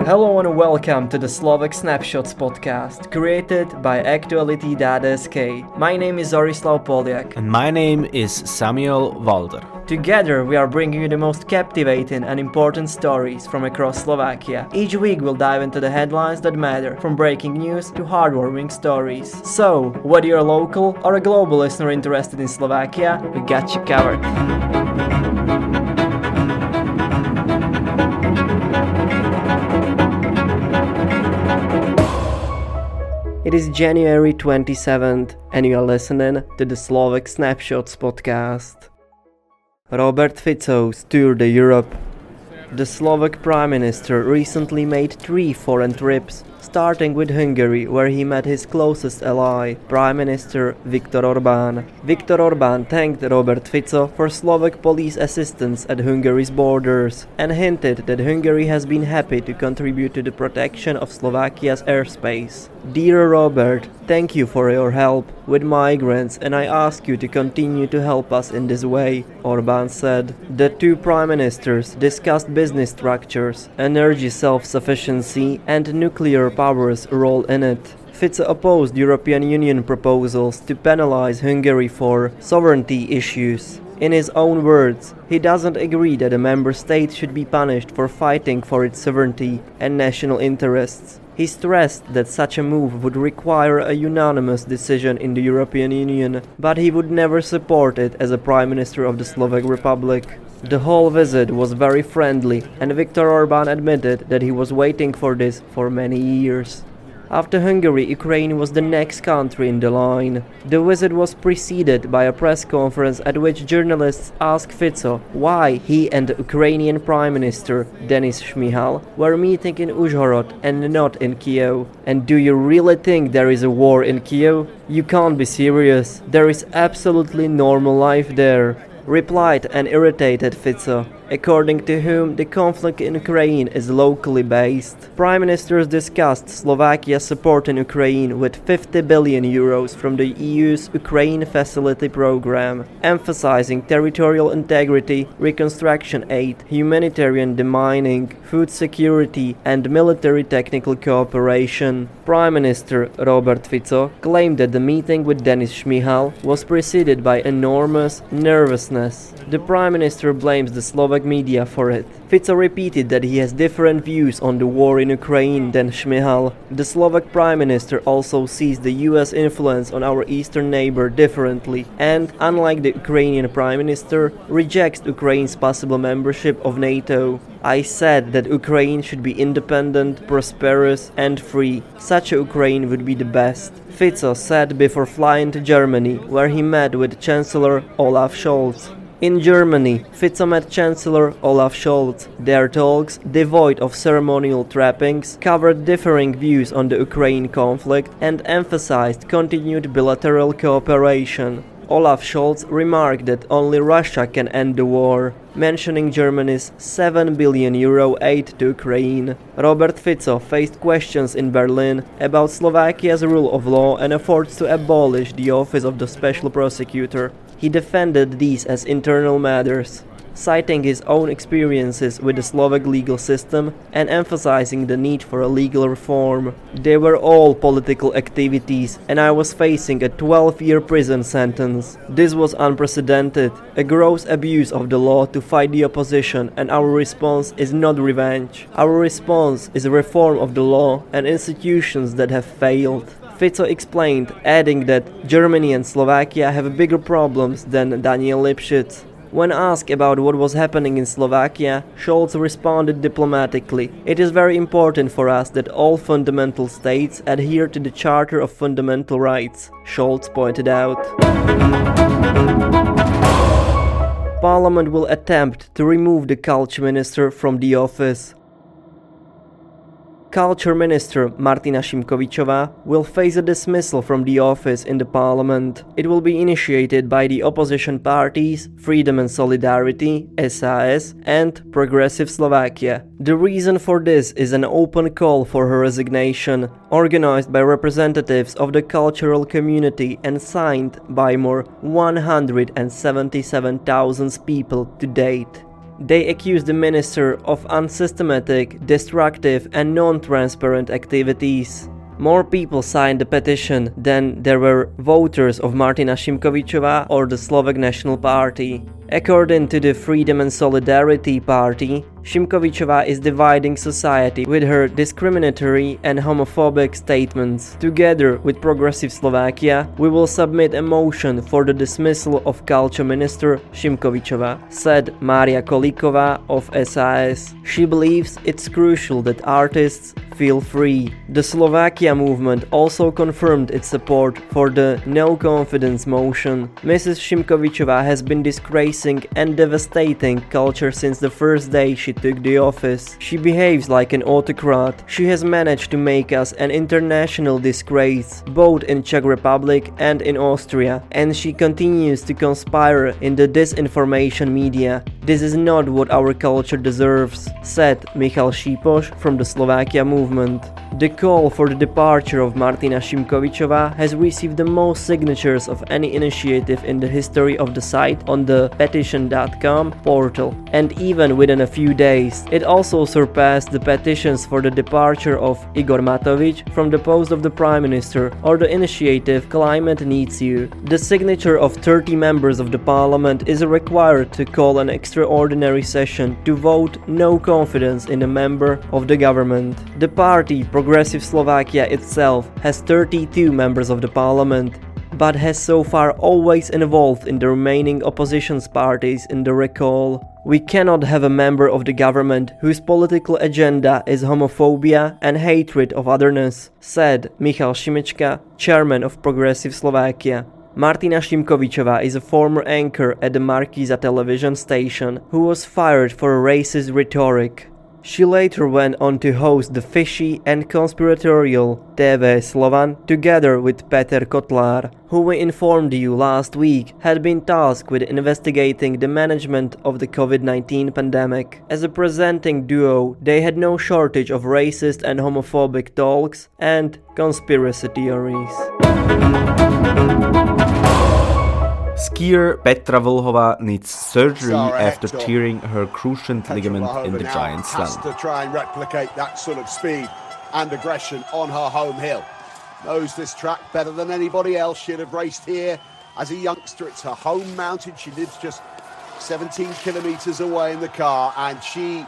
Hello and welcome to the Slovak Snapshots podcast, created by Aktuality.sk. My name is Zorislav Poliak. And my name is Samuel Walder. Together we are bringing you the most captivating and important stories from across Slovakia. Each week we'll dive into the headlines that matter, from breaking news to heartwarming stories. So, whether you're a local or a global listener interested in Slovakia, we got you covered. It is January 27th and you are listening to the Slovak Snapshots podcast. Robert Fico's tour de Europe. The Slovak Prime Minister recently made 3 foreign trips, starting with Hungary, where he met his closest ally, Prime Minister Viktor Orbán. Viktor Orbán thanked Robert Fico for Slovak police assistance at Hungary's borders and hinted that Hungary has been happy to contribute to the protection of Slovakia's airspace. Dear Robert, thank you for your help with migrants, and I ask you to continue to help us in this way, Orbán said. The two prime ministers discussed business structures, energy self-sufficiency, and nuclear power's role in it. Fico opposed European Union proposals to penalize Hungary for sovereignty issues. In his own words, he doesn't agree that a member state should be punished for fighting for its sovereignty and national interests. He stressed that such a move would require a unanimous decision in the European Union, but he would never support it as a Prime Minister of the Slovak Republic. The whole visit was very friendly, and Viktor Orbán admitted that he was waiting for this for many years. After Hungary, Ukraine was the next country in the line. The visit was preceded by a press conference at which journalists asked Fico why he and the Ukrainian Prime Minister Denis Shmyhal were meeting in Uzhhorod and not in Kiev. And do you really think there is a war in Kiev? You can't be serious. There is absolutely normal life there, replied an irritated Fico, according to whom the conflict in Ukraine is locally based. Prime ministers discussed Slovakia's support in Ukraine with 50 billion euros from the EU's Ukraine Facility program, emphasizing territorial integrity, reconstruction aid, humanitarian demining, food security, and military technical cooperation. Prime Minister Robert Fico claimed that the meeting with Denis Shmyhal was preceded by enormous nervousness. The Prime Minister blames the Slovak media for it. Fico repeated that he has different views on the war in Ukraine than Shmyhal. The Slovak Prime Minister also sees the US influence on our eastern neighbor differently and, unlike the Ukrainian Prime Minister, rejects Ukraine's possible membership of NATO. I said that Ukraine should be independent, prosperous and free. Such a Ukraine would be the best, Fico said before flying to Germany, where he met with Chancellor Olaf Scholz. In Germany, Fico met Chancellor Olaf Scholz. Their talks, devoid of ceremonial trappings, covered differing views on the Ukraine conflict and emphasized continued bilateral cooperation. Olaf Scholz remarked that only Russia can end the war, mentioning Germany's 7 billion euro aid to Ukraine. Robert Fico faced questions in Berlin about Slovakia's rule of law and efforts to abolish the office of the special prosecutor. He defended these as internal matters, citing his own experiences with the Slovak legal system and emphasizing the need for a legal reform. They were all political activities, and I was facing a 12-year prison sentence. This was unprecedented, a gross abuse of the law to fight the opposition, and our response is not revenge. Our response is a reform of the law and institutions that have failed, Fico explained, adding that Germany and Slovakia have bigger problems than Daniel Lipschitz. When asked about what was happening in Slovakia, Scholz responded diplomatically. It is very important for us that all fundamental states adhere to the Charter of Fundamental Rights, Scholz pointed out. Parliament will attempt to remove the culture minister from the office. Culture Minister Martina Šimkovičová will face a dismissal from the office in the parliament. It will be initiated by the opposition parties Freedom and Solidarity, SAS, and Progressive Slovakia. The reason for this is an open call for her resignation, organized by representatives of the cultural community and signed by more 177,000 people to date. They accuse the minister of unsystematic, destructive and non-transparent activities. More people signed the petition than there were voters of Martina Šimkovičová or the Slovak National Party. According to the Freedom and Solidarity Party, Šimkovičová is dividing society with her discriminatory and homophobic statements. Together with Progressive Slovakia, we will submit a motion for the dismissal of Culture Minister Šimkovičová, said Mária Kolíková of SAS. She believes it's crucial that artists feel free. The Slovakia movement also confirmed its support for the no confidence motion. Mrs. Šimkovičová has been disgracing and devastating culture since the first day she took the office. She behaves like an autocrat. She has managed to make us an international disgrace, both in Czech Republic and in Austria, and she continues to conspire in the disinformation media. This is not what our culture deserves, said Michal Šípoš from the Slovakia movement. The call for the departure of Martina Šimkovičová has received the most signatures of any initiative in the history of the site on the petition.com portal, and even within a few days, it also surpassed the petitions for the departure of Igor Matovič from the post of the Prime Minister or the initiative Climate Needs You. The signature of 30 members of the parliament is required to call an extraordinary session to vote no confidence in a member of the government. The party Progressive Slovakia itself has 32 members of the parliament, but has so far always involved in the remaining opposition parties in the recall. We cannot have a member of the government whose political agenda is homophobia and hatred of otherness, said Michal Šimečka, chairman of Progressive Slovakia. Martina Šimkovičová is a former anchor at the Markíza television station who was fired for racist rhetoric. She later went on to host the fishy and conspiratorial TV Slovan together with Peter Kotlár, who we informed you last week had been tasked with investigating the management of the COVID-19 pandemic. As a presenting duo, they had no shortage of racist and homophobic talks and conspiracy theories. Skier Petra Vlhová needs surgery after tearing her cruciate ligament in the giant slalom. Has to try and replicate that sort of speed and aggression on her home hill. Knows this track better than anybody else. She'd have raced here as a youngster. It's her home mountain. She lives just 17 kilometres away in the car, and she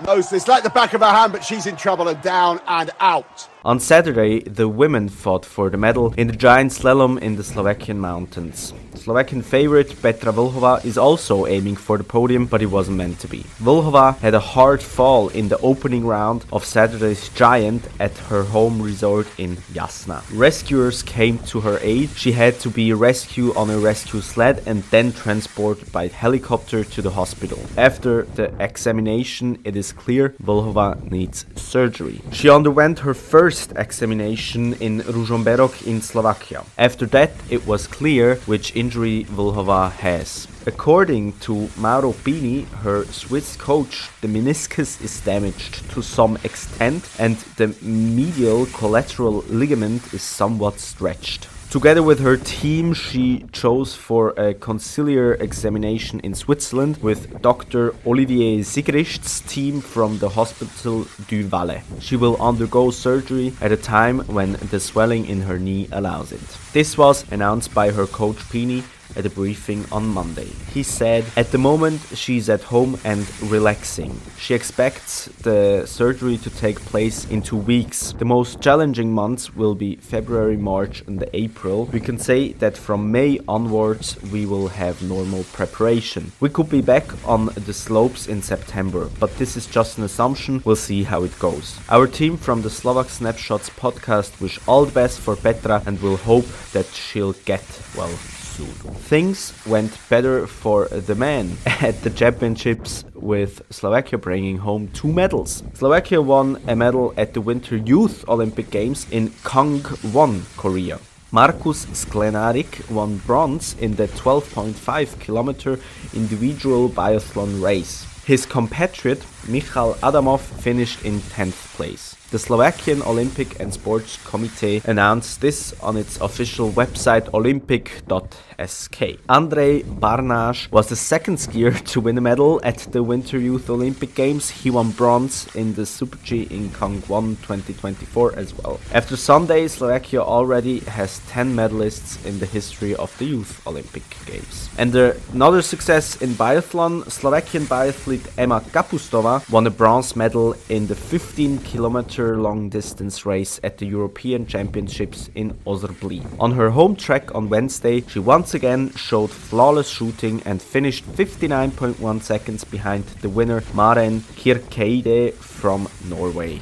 knows this like the back of her hand, but she's in trouble and down and out. On Saturday, the women fought for the medal in the giant slalom in the Slovakian mountains. Slovakian favorite Petra Vlhová is also aiming for the podium, but it wasn't meant to be. Vlhová had a hard fall in the opening round of Saturday's giant at her home resort in Jasná. Rescuers came to her aid. She had to be rescued on a rescue sled and then transported by helicopter to the hospital. After the examination, it is clear Vlhová needs surgery. She underwent her first examination in Ružomberok in Slovakia. After that, it was clear which injury Vlhová has. According to Mauro Pini, her Swiss coach, the meniscus is damaged to some extent and the medial collateral ligament is somewhat stretched. Together with her team, she chose for a conciliar examination in Switzerland with Dr. Olivier Sigricht's team from the Hospital du Valais. She will undergo surgery at a time when the swelling in her knee allows it. This was announced by her coach Pini at a briefing on Monday. He said, at the moment she's at home and relaxing. She expects the surgery to take place in 2 weeks. The most challenging months will be February, March and April. We can say that from May onwards we will have normal preparation. We could be back on the slopes in September, but this is just an assumption. We'll see how it goes. Our team from the Slovak Snapshots podcast wish all the best for Petra and will hope that she'll get well soon. Things went better for the men at the championships, with Slovakia bringing home 2 medals. Slovakia won a medal at the Winter Youth Olympic Games in Gangwon, Korea. Markus Sklenárik won bronze in the 12.5 kilometer individual biathlon race. His compatriot, Michal Adamov, finished in 10th place. The Slovakian Olympic and Sports Committee announced this on its official website olympic.sk. Andrej Barnáš was the second skier to win a medal at the Winter Youth Olympic Games. He won bronze in the Super G in Kangwon 2024 as well. After Sunday, Slovakia already has 10 medalists in the history of the Youth Olympic Games. And another success in biathlon, Slovakian biathlete Emma Kapustova won a bronze medal in the 15-kilometer long distance race at the European Championships in Ozerblí. On her home track on Wednesday, she once again showed flawless shooting and finished 59.1 seconds behind the winner Maren Kirkeide from Norway.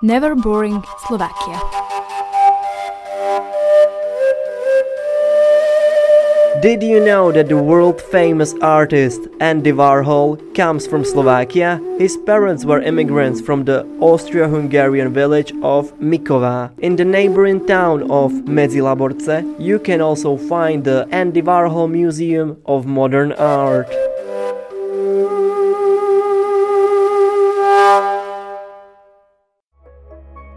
Never boring Slovakia. Did you know that the world-famous artist Andy Warhol comes from Slovakia? His parents were immigrants from the Austro-Hungarian village of Mikova. In the neighboring town of Medzilaborce, you can also find the Andy Warhol Museum of Modern Art.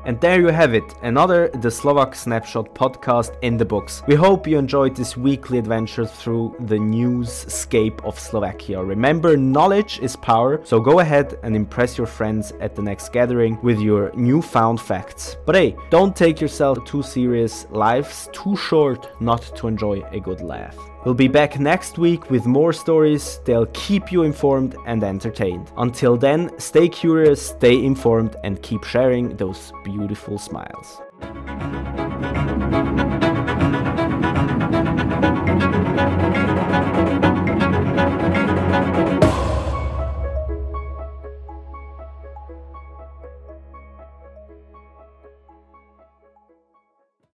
And there you have it, another The Slovak Snapshot podcast in the books. We hope you enjoyed this weekly adventure through the newscape of Slovakia. Remember, knowledge is power, so go ahead and impress your friends at the next gathering with your newfound facts. But hey, don't take yourself too serious, life's too short not to enjoy a good laugh. We'll be back next week with more stories. They'll keep you informed and entertained. Until then, stay curious, stay informed, and keep sharing those beautiful smiles.